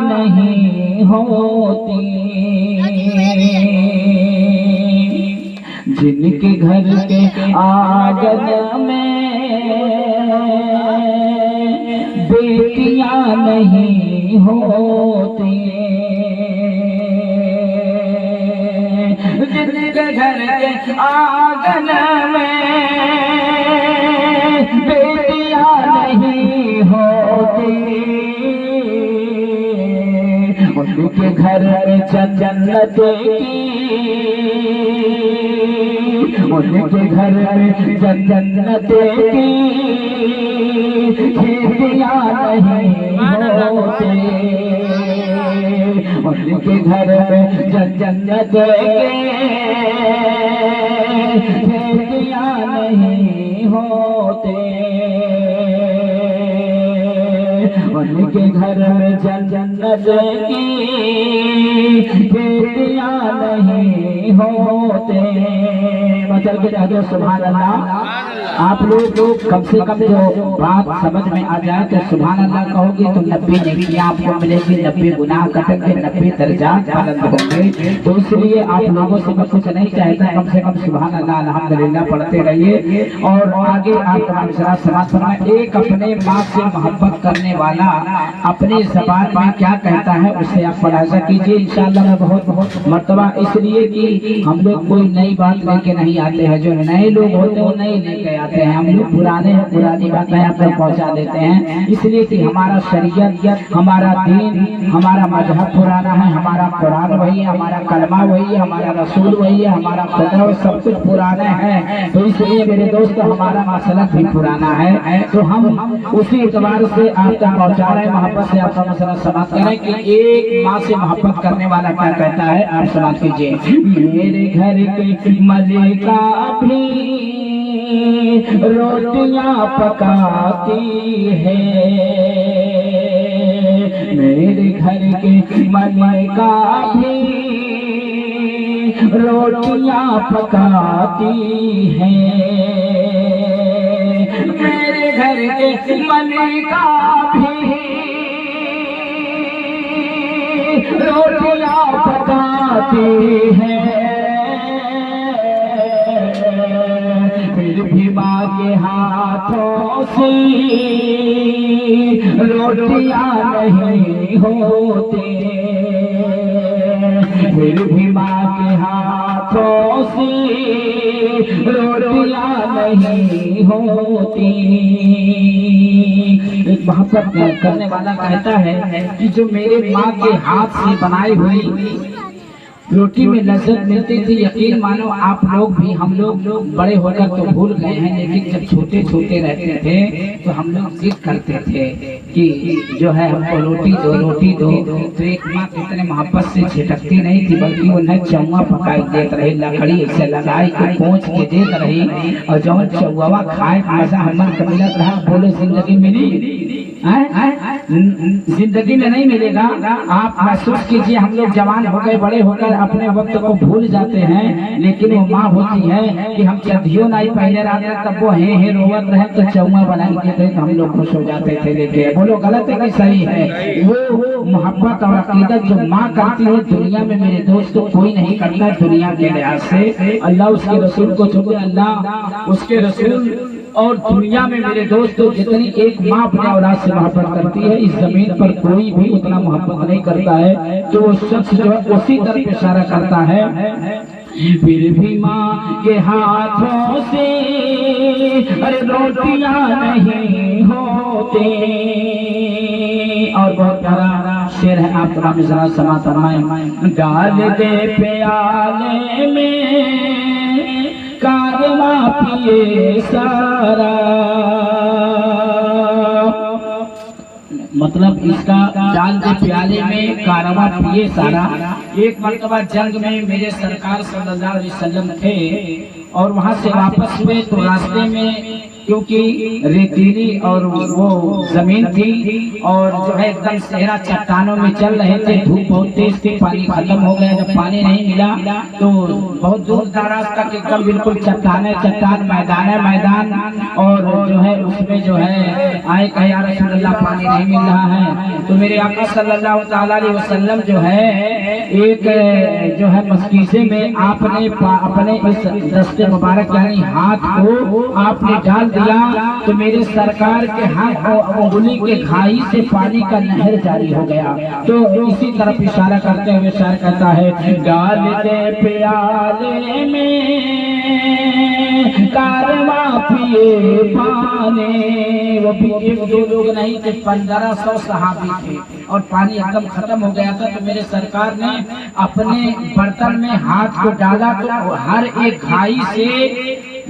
नहीं होती, जिनके घर के आंगन में बेटियां नहीं होती, जिनके घर के आंगन में बेटियां नहीं होती, उनके घर में जन्नत की, उनके घर में जन्नत की खेतियां नहीं होती, उनके घर में जन्नत की खेतियां नहीं होते, उनके घर में जन्नत की खेतियां नहीं होते। मतलब कि सुभान अल्लाह। आप लोग कम से कम जो बात समझ में आ जाए तो सुभान अल्लाह कहोगे तो 90 नेकियां आपको मिलेगी, 90 गुनाह कटेंगे, 90 दर्जात बुलंद होंगे। तो इसलिए आप लोगों से मैं कुछ नहीं चाहता, कम से कम सुभान अल्लाह अल्हम्दुलिल्लाह पढ़ते रहिए। और आगे आप तमाम समाज में एक अपने माँ से मोहब्बत करने वाला अपनी ज़बान में क्या कहता है उसे आप पढ़ासा कीजिए इंशाअल्लाह। मैं बहुत मर्तबा, इसलिए कि हम लोग कोई नई बात लेके नहीं आते हैं, जो नए लोग होते हैं वो नई लेके आते हैं, हम लोग पुराने हैं, पुरानी बातें आप तक पहुँचा देते हैं। इसलिए कि हमारा शरीयत, हमारा दीन, हमारा मजहब पुराना है, हमारा कुरान वही है, हमारा कलमा वही है, हमारा रसूल वही है, हमारा खुदा सब कुछ पुराना है। तो इसलिए मेरे दोस्त हमारा मसलक भी पुराना है, तो हम उसी एतबार से आप तक पहुँचा रहे हैं। मोहब्बत से आपका मसला समाप्त करें कि एक माँ से मोहब्बत करने वाला क्या कहता है, आप समाप्त कीजिए। मेरे घर के मलिका भी रोटियां पकाती है, मेरे घर के मलिका भी रोटियां पकाती है, मेरे घर के मलिका भी रोटियां पकाती है, फिर भी माँ के हाथों से रोटियां नहीं होती, फिर भी माँ के हाथों से रोटियां नहीं होती। एक मोहब्बत करने वाला कहता है कि जो मेरे माँ के हाथ से बनाई हुई रोटी में लज्जत मिलती थी, यकीन मानो आप लोग भी, हम लोग बड़े होकर तो भूल गए हैं, लेकिन जब छोटे छोटे रहते थे तो हम लोग जिद करते थे कि जो है हमको रोटी दो, रोटी दो। तो एक माँ कितने मोहब्बत से छिटकती नहीं थी, बल्कि उन्हें चौवा पकाई देते रही, लकड़ी ऐसे लगाई के पोंछ के देते रही, और जब चौवा खाए मजा हमारे मिलत रहा। बोलो जिंदगी मिली? जिंदगी में नहीं मिलेगा। आप महसूस कीजिए, हम लोग जवान हो गए, बड़े होकर अपने वक्त को भूल जाते हैं, लेकिन वो माँ होती है कि हम चद्दियों नहीं पहले रहते तब वो हे रोवत रहे तो चौवा बना के थे तो हम लोग खुश हो जाते थे। लेके बोलो गलत है कि सही है? वो मोहब्बत और अकीदत जो माँ करती है दुनिया में मेरे दोस्त कोई नहीं करता दुनिया के लिहाज से। अल्लाह उसके रसूल को चुके, अल्लाह उसके रसूल और दुनिया में मेरे दोस्तों जितनी एक माँ अपने औलाद से मोहब्बत करती है, इस जमीन पर कोई भी उतना मोहब्बत नहीं करता है। तो वो शख्स जो है उसी तरफ इशारा करता है। फिर भी माँ के हाथों से अरे रोटियां नहीं होते। और बहुत प्यारा शेर है, आप तमाम जरा समात फरमाएं। डाल दे प्याले में कारवा पिए सारा, मतलब इसका डाल दे प्याले में कारवा पिए सारा। एक मर्तबा जंग में मेरे सरकार सल्लल्लाहु अलैहि वसल्लम थे और वहां से वापस हुए तो रास्ते में क्योंकि रेतीली और वो जमीन थी और जो है एकदम सहरा चट्टानों में चल रहे थे। धूप बहुत तेज थी, पानी खत्म हो गया। जब पानी नहीं मिला तो बहुत दूर दराज तक एकदम बिल्कुल चट्टान मैदान है मैदान। और जो है उसमें जो है आए कहे या रसूलल्लाह पानी नहीं मिल रहा है। तो मेरे आका सल्लल्लाहु अलैहि वसल्लम जो है एक जो है मस्कीसे में आपने अपने इस दस्ते मुबारक यानी हाथ को आपने डाल दिया तो मेरे सरकार के हाथ उंगली के घाई से पानी का नहर जारी हो गया। तो इसी तरफ इशारा करते हुए शायर कहता है, डाल दे प्याले में कारवां पिए पानी। वो भी एक दो लोग नहीं थे, 1500 सहाबी थे और पानी एकदम खत्म हो गया था। तो मेरे सरकार ने अपने बर्तन में हाथ को डाला तो हर एक घाई से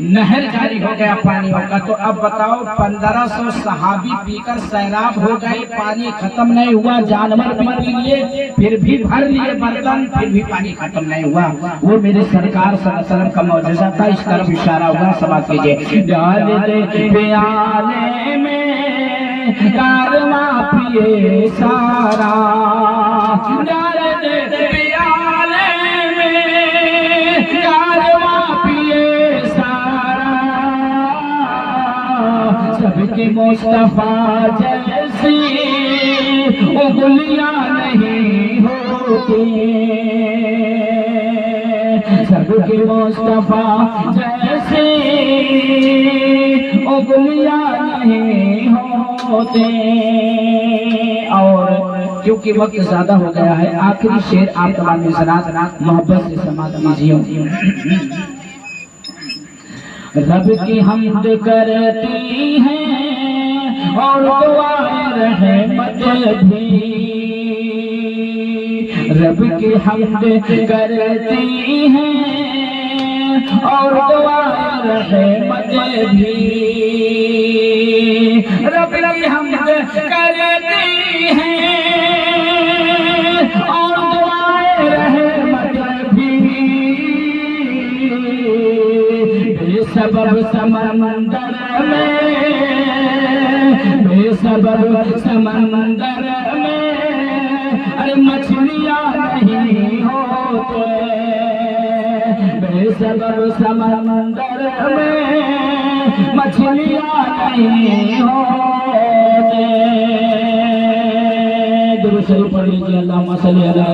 नहर जारी हो गया पानी का। तो अब बताओ 1500 सहाबी पीकर सैराब हो गए, पानी खत्म नहीं हुआ। जानवर भी पी लिए, फिर भी भर लिए बर्तन, फिर भी पानी खत्म नहीं हुआ। वो मेरे सरकार सल्लल्लाहु अलैहि वसल्लम का मौजज़ा था। इस तरफ इशारा हुआ, समाज कीजिए। डाल दे प्याले में कारवां पिए सारा, डाल दे प्याले में कारवां पिए सारा। सबके मुस्तफा जैसी उंगलियां नहीं होती, सबके मुस्तफा जैसी उंगलियां नहीं होते। और क्योंकि वक्त ज्यादा हो गया है, आखिरी शेर आप तमाम हज़रात मोहब्बत से समाअत कीजिए। रब की हम्द करती हैं और दुआएं रहमत भी, रब की हम्द करती हैं और दुआएं रहमत भी, रब की हम्द करती हैं और दुआएं रहमत भी। बेसबब समंदर में, बेसबब समंदर में अरे मछलियां नहीं होते, बेसबब समंदर में मछलियां नहीं होते। दुरूद शरीफ पढ़ लीजिए। अल्लाहुम्मा सल्ली अला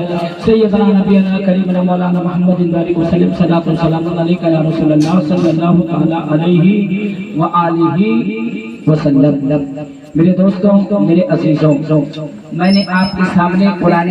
सय्यदना नबीना करीमना मौलाना मुहम्मदिन बारिक वसल्लम सल्लल्लाहु सलाम अलैका या रसूलल्लाह सल्लल्लाहु तआला अलैहि व आलिहि वसल्लम। मेरे दोस्तों, मेरे अजीजों, मैंने आपके सामने कुरान